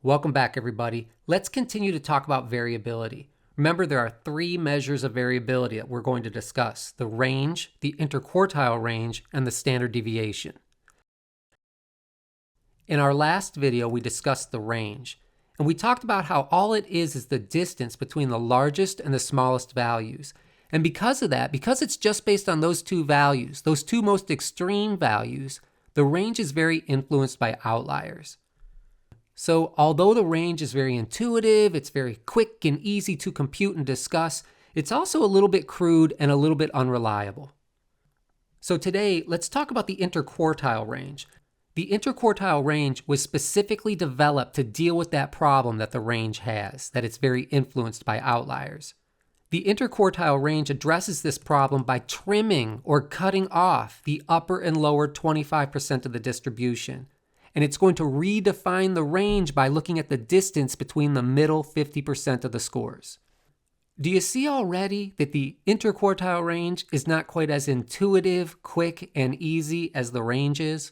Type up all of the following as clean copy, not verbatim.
Welcome back, everybody. Let's continue to talk about variability. Remember, there are three measures of variability that we're going to discuss: the range, the interquartile range, and the standard deviation. In our last video, we discussed the range, and we talked about how all it is the distance between the largest and the smallest values. And because of that, because it's just based on those two values, those two most extreme values, the range is very influenced by outliers. So although the range is very intuitive, it's very quick and easy to compute and discuss, it's also a little bit crude and a little bit unreliable. So today, let's talk about the interquartile range. The interquartile range was specifically developed to deal with that problem that the range has, that it's very influenced by outliers. The interquartile range addresses this problem by trimming or cutting off the upper and lower 25% of the distribution. And it's going to redefine the range by looking at the distance between the middle 50% of the scores. Do you see already that the interquartile range is not quite as intuitive, quick, and easy as the range is?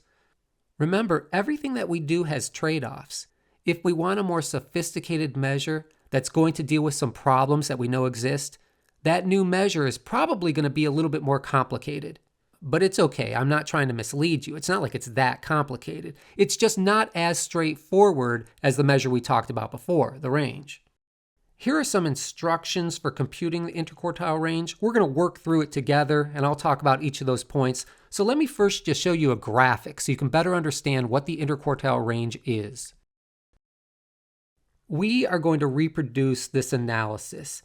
Remember, everything that we do has trade-offs. If we want a more sophisticated measure that's going to deal with some problems that we know exist, that new measure is probably going to be a little bit more complicated. But it's okay, I'm not trying to mislead you. It's not like it's that complicated. It's just not as straightforward as the measure we talked about before, the range. Here are some instructions for computing the interquartile range. We're going to work through it together, and I'll talk about each of those points. So let me first just show you a graphic so you can better understand what the interquartile range is. We are going to reproduce this analysis,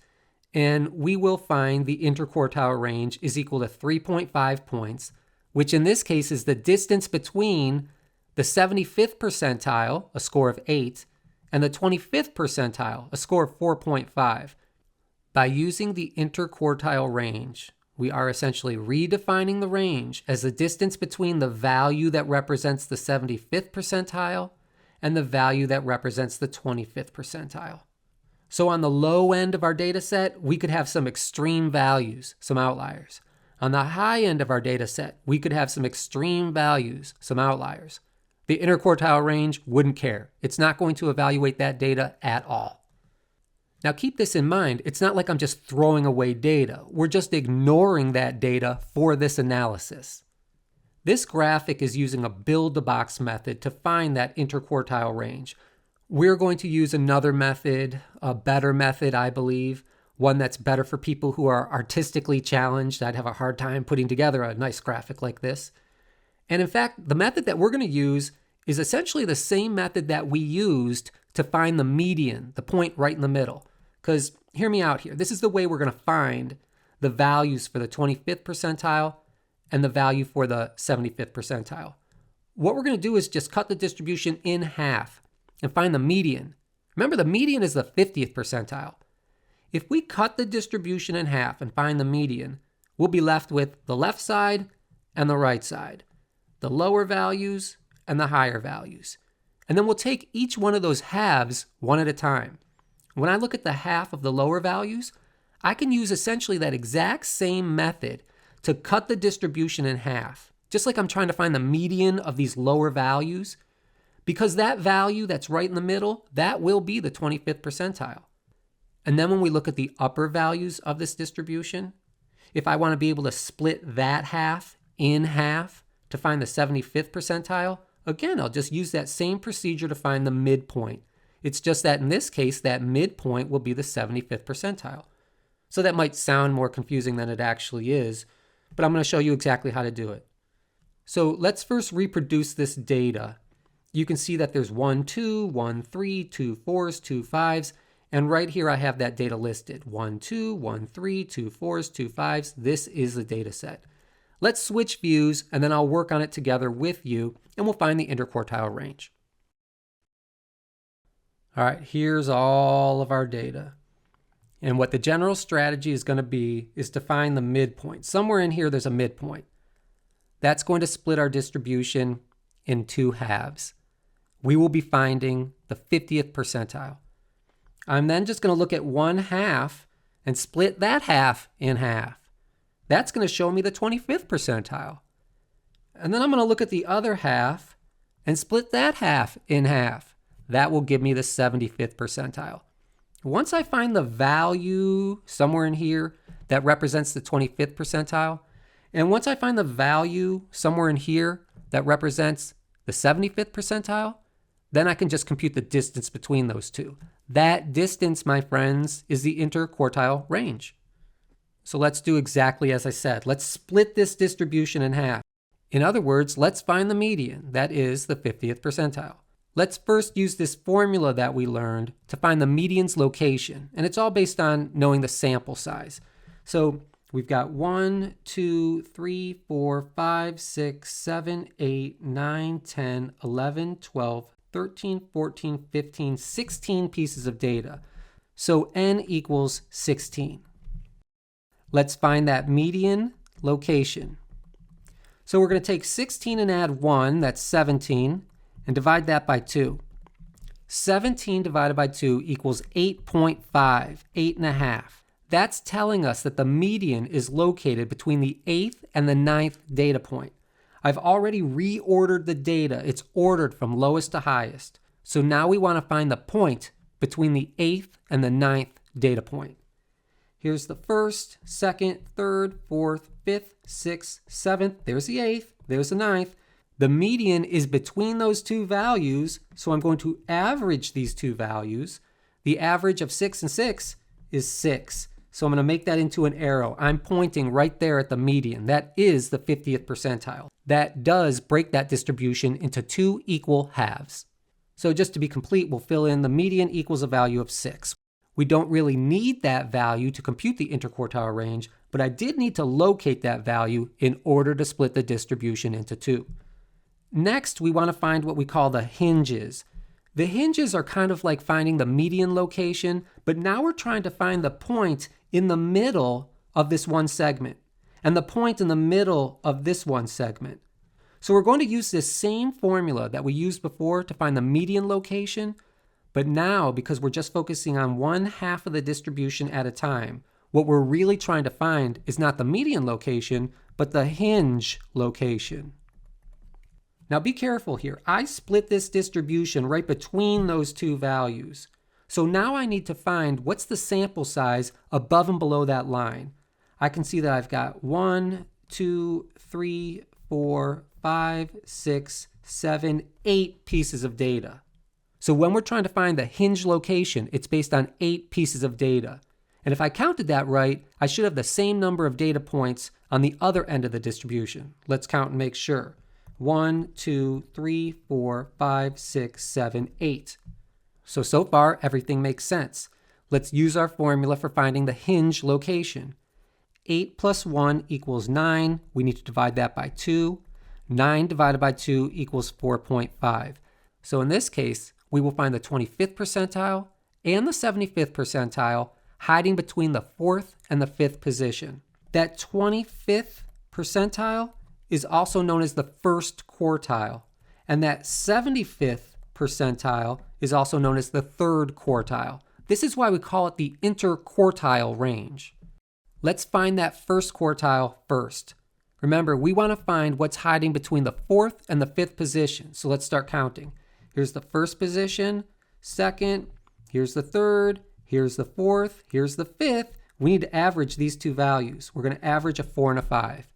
and we will find the interquartile range is equal to 3.5 points, which in this case is the distance between the 75th percentile, a score of 8, and the 25th percentile, a score of 4.5. By using the interquartile range, we are essentially redefining the range as the distance between the value that represents the 75th percentile and the value that represents the 25th percentile. So on the low end of our data set, we could have some extreme values, some outliers. On the high end of our data set, we could have some extreme values, some outliers. The interquartile range wouldn't care. It's not going to evaluate that data at all. Now keep this in mind, it's not like I'm just throwing away data. We're just ignoring that data for this analysis. This graphic is using a build-the-box method to find that interquartile range. We're going to use another method, a better method, I believe, one that's better for people who are artistically challenged. I'd have a hard time putting together a nice graphic like this. And in fact, the method that we're going to use is essentially the same method that we used to find the median, the point right in the middle. Because hear me out here. This is the way we're going to find the values for the 25th percentile and the value for the 75th percentile. What we're going to do is just cut the distribution in half and find the median. Remember, the median is the 50th percentile. If we cut the distribution in half and find the median, we'll be left with the left side and the right side, the lower values and the higher values. And then we'll take each one of those halves one at a time. When I look at the half of the lower values, I can use essentially that exact same method to cut the distribution in half, just like I'm trying to find the median of these lower values, because that value that's right in the middle, that will be the 25th percentile. And then when we look at the upper values of this distribution, if I want to be able to split that half in half to find the 75th percentile, again, I'll just use that same procedure to find the midpoint. It's just that in this case, that midpoint will be the 75th percentile. So that might sound more confusing than it actually is, but I'm going to show you exactly how to do it. So let's first reproduce this data. You can see that there's 1, 2, 1, 3, 2 4s, 2 5s, and right here I have that data listed. 1, 2, 1, 3, 2 4s, 2 5s. This is the data set. Let's switch views, and then I'll work on it together with you, and we'll find the interquartile range. All right, here's all of our data. And what the general strategy is going to be is to find the midpoint. Somewhere in here, there's a midpoint. That's going to split our distribution in two halves. We will be finding the 50th percentile. I'm then just going to look at one half and split that half in half. That's going to show me the 25th percentile. And then I'm going to look at the other half and split that half in half. that will give me the 75th percentile. Once I find the value somewhere in here that represents the 25th percentile, and once I find the value somewhere in here that represents the 75th percentile, then I can just compute the distance between those two. That distance, my friends, is the interquartile range. So let's do exactly as I said. Let's split this distribution in half. In other words, let's find the median, that is the 50th percentile. Let's first use this formula that we learned to find the median's location, and it's all based on knowing the sample size. So we've got 1, 2, 3, 4, 5, 6, 7, 8, 9, 10, 11, 12, 13, 14, 15, 16 pieces of data. So n equals 16. Let's find that median location. So we're going to take 16 and add 1, that's 17, and divide that by 2. 17 divided by 2 equals 8.5, 8.5. That's telling us that the median is located between the 8th and the 9th data point. I've already reordered the data. It's ordered from lowest to highest. So now we want to find the point between the 8th and the 9th data point. Here's the 1st, 2nd, 3rd, 4th, 5th, 6th, 7th. There's the 8th. There's the 9th. The median is between those two values, so I'm going to average these two values. The average of 6 and 6 is 6. So I'm going to make that into an arrow. I'm pointing right there at the median. That is the 50th percentile. That does break that distribution into two equal halves. So just to be complete, we'll fill in the median equals a value of 6. We don't really need that value to compute the interquartile range, but I did need to locate that value in order to split the distribution into two. Next, we want to find what we call the hinges. The hinges are kind of like finding the median location, but now we're trying to find the point in the middle of this one segment and the point in the middle of this one segment. So we're going to use this same formula that we used before to find the median location, but now because we're just focusing on one half of the distribution at a time, what we're really trying to find is not the median location, but the hinge location. Now be careful here. I split this distribution right between those two values. So now I need to find what's the sample size above and below that line. I can see that I've got 1, 2, 3, 4, 5, 6, 7, 8 pieces of data. So when we're trying to find the hinge location, it's based on 8 pieces of data. And if I counted that right, I should have the same number of data points on the other end of the distribution. Let's count and make sure. 1, 2, 3, 4, 5, 6, 7, 8. So far, everything makes sense. Let's use our formula for finding the hinge location. 8 plus 1 equals 9. We need to divide that by 2. 9 divided by 2 equals 4.5. So in this case, we will find the 25th percentile and the 75th percentile hiding between the 4th and the 5th position. That 25th percentile is also known as the first quartile, and that 75th percentile is also known as the third quartile. This is why we call it the interquartile range. Let's find that first quartile first. Remember, we want to find what's hiding between the 4th and the 5th position, so let's start counting. Here's the 1st position, 2nd, here's the 3rd, here's the 4th, here's the 5th. We need to average these two values. We're going to average a 4 and a 5.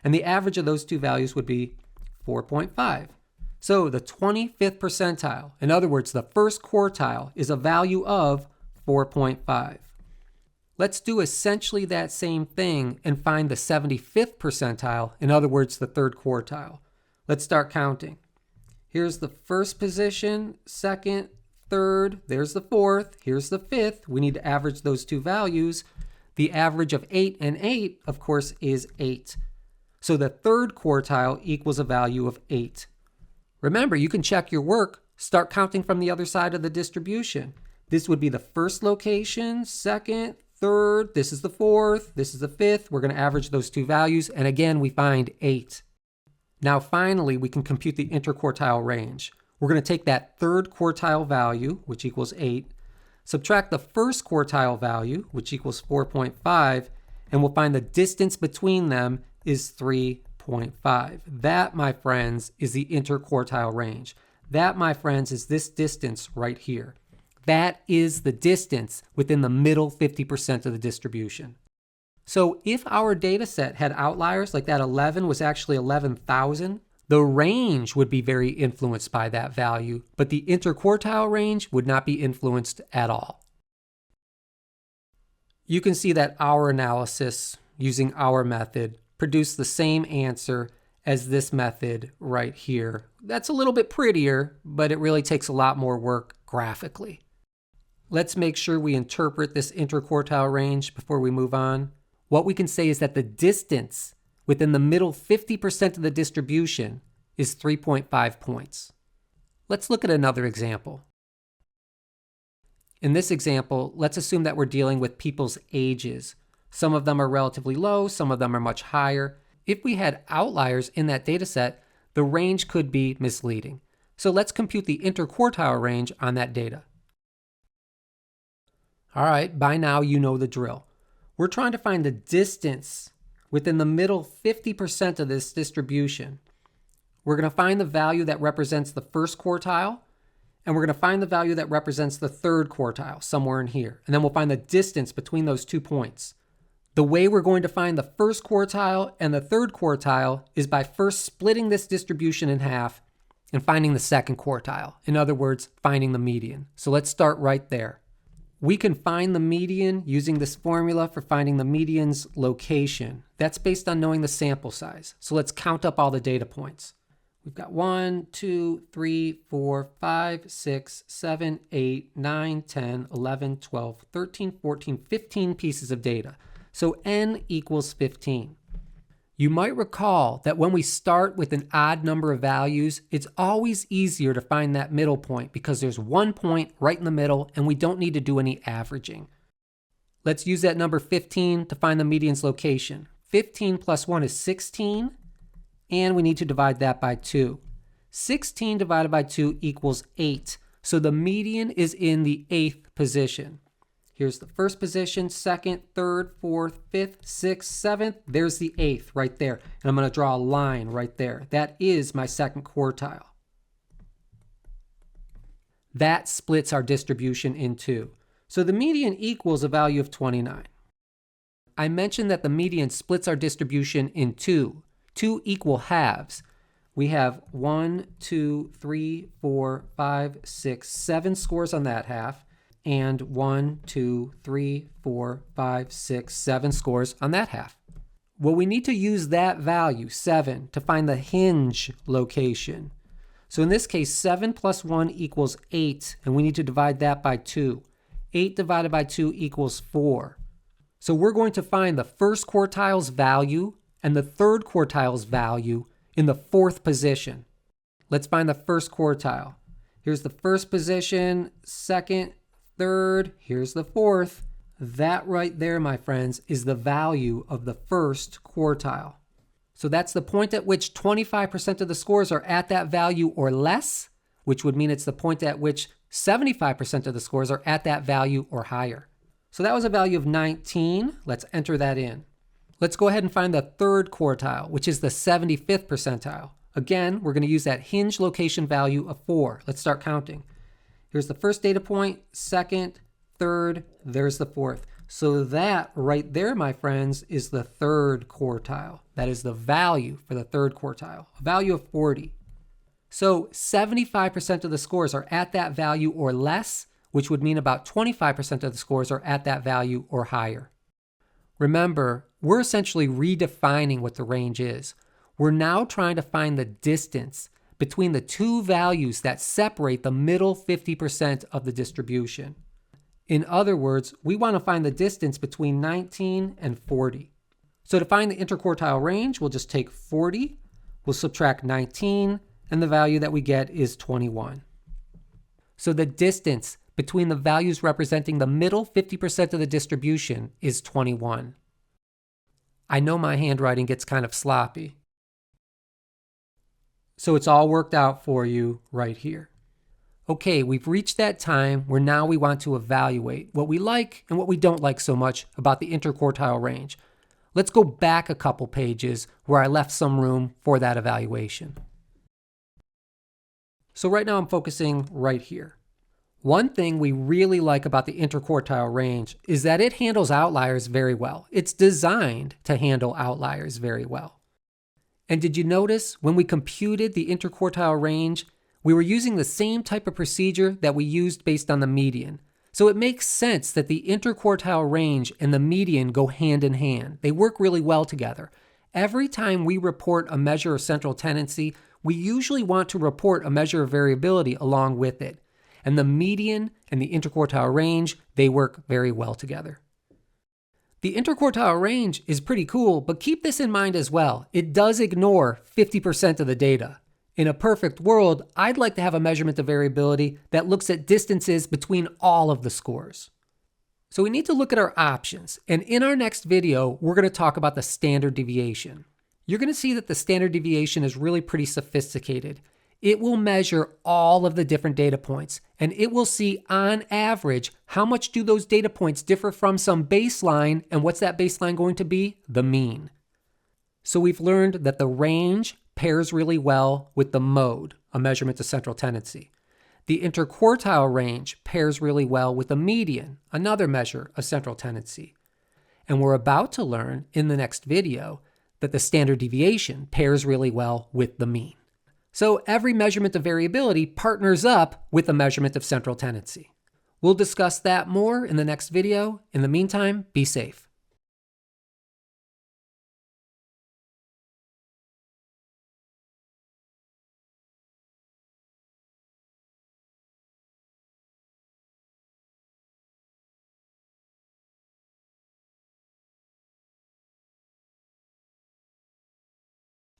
And the average of those two values would be 4.5. So the 25th percentile, in other words, the first quartile, is a value of 4.5. Let's do essentially that same thing and find the 75th percentile, in other words, the third quartile. Let's start counting. Here's the 1st position, 2nd, 3rd, there's the 4th, here's the 5th. We need to average those two values. The average of 8 and 8, of course, is 8. So the third quartile equals a value of 8. Remember, you can check your work. Start counting from the other side of the distribution. This would be the 1st location, 2nd, 3rd, this is the 4th, this is the 5th. We're going to average those two values, and again, we find 8. Now finally, we can compute the interquartile range. We're going to take that 3rd quartile value, which equals 8, subtract the 1st quartile value, which equals 4.5, and we'll find the distance between them is 3.5. That, my friends, is the interquartile range. That, my friends, is this distance right here. That is the distance within the middle 50% of the distribution. So if our data set had outliers, like that 11 was actually 11,000, the range would be very influenced by that value, but the interquartile range would not be influenced at all. You can see that our analysis using our method produced the same answer as this method right here. That's a little bit prettier, but it really takes a lot more work graphically. Let's make sure we interpret this interquartile range before we move on. What we can say is that the distance within the middle 50% of the distribution is 3.5 points. Let's look at another example. In this example, let's assume that we're dealing with people's ages. Some of them are relatively low, some of them are much higher. If we had outliers in that data set, the range could be misleading. So let's compute the interquartile range on that data. All right, by now you know the drill. We're trying to find the distance within the middle 50% of this distribution. We're going to find the value that represents the first quartile, and we're going to find the value that represents the third quartile, somewhere in here. And then we'll find the distance between those 2 points. The way we're going to find the first quartile and the third quartile is by first splitting this distribution in half and finding the second quartile. In other words, finding the median. So let's start right there. We can find the median using this formula for finding the median's location. That's based on knowing the sample size. So let's count up all the data points. We've got 1, 2, 3, 4, 5, 6, 7, 8, 9, 10, 11, 12, 13, 14, 15 pieces of data. So n equals 15. You might recall that when we start with an odd number of values, it's always easier to find that middle point because there's 1 point right in the middle and we don't need to do any averaging. Let's use that number 15 to find the median's location. 15 plus 1 is 16, and we need to divide that by 2. 16 divided by 2 equals 8. So the median is in the 8th position. Here's the first position, second, third, fourth, fifth, sixth, seventh. There's the 8th right there. And I'm going to draw a line right there. That is my second quartile. That splits our distribution in two. So the median equals a value of 29. I mentioned that the median splits our distribution in two equal halves. We have 1, 2, 3, 4, 5, 6, 7 scores on that half, and 1, 2, 3, 4, 5, 6, 7 scores on that half. Well, we need to use that value, 7, to find the hinge location. So in this case, 7 plus 1 equals 8, and we need to divide that by 2. 8 divided by 2 equals 4. So we're going to find the first quartile's value and the third quartile's value in the 4th position. Let's find the first quartile. Here's the first position, second, third, here's the 4th. That right there, my friends, is the value of the first quartile. So that's the point at which 25% of the scores are at that value or less, which would mean it's the point at which 75% of the scores are at that value or higher. So that was a value of 19. Let's enter that in. Let's go ahead and find the third quartile, which is the 75th percentile. Again, we're going to use that hinge location value of 4. Let's start counting. Here's the first data point, second, third, there's the 4th. So that right there, my friends, is the third quartile. That is the value for the third quartile, a value of 40. So 75% of the scores are at that value or less, which would mean about 25% of the scores are at that value or higher. Remember, we're essentially redefining what the range is. We're now trying to find the distance between the two values that separate the middle 50% of the distribution. In other words, we want to find the distance between 19 and 40. So to find the interquartile range, we'll just take 40, we'll subtract 19, and the value that we get is 21. So the distance between the values representing the middle 50% of the distribution is 21. I know my handwriting gets kind of sloppy. So it's all worked out for you right here. Okay, we've reached that time where now we want to evaluate what we like and what we don't like so much about the interquartile range. Let's go back a couple pages where I left some room for that evaluation. So right now I'm focusing right here. One thing we really like about the interquartile range is that it handles outliers very well. It's designed to handle outliers very well. And did you notice when we computed the interquartile range, we were using the same type of procedure that we used based on the median. So it makes sense that the interquartile range and the median go hand in hand. They work really well together. Every time we report a measure of central tendency, we usually want to report a measure of variability along with it. And the median and the interquartile range, they work very well together. The interquartile range is pretty cool, but keep this in mind as well. It does ignore 50% of the data. In a perfect world, I'd like to have a measurement of variability that looks at distances between all of the scores. So we need to look at our options, and in our next video, we're going to talk about the standard deviation. You're going to see that the standard deviation is really pretty sophisticated. It will measure all of the different data points, and it will see on average how much do those data points differ from some baseline, and what's that baseline going to be? The mean. So we've learned that the range pairs really well with the mode, a measurement of central tendency. The interquartile range pairs really well with the median, another measure of central tendency. And we're about to learn in the next video that the standard deviation pairs really well with the mean. So every measurement of variability partners up with a measurement of central tendency. We'll discuss that more in the next video. In the meantime, be safe.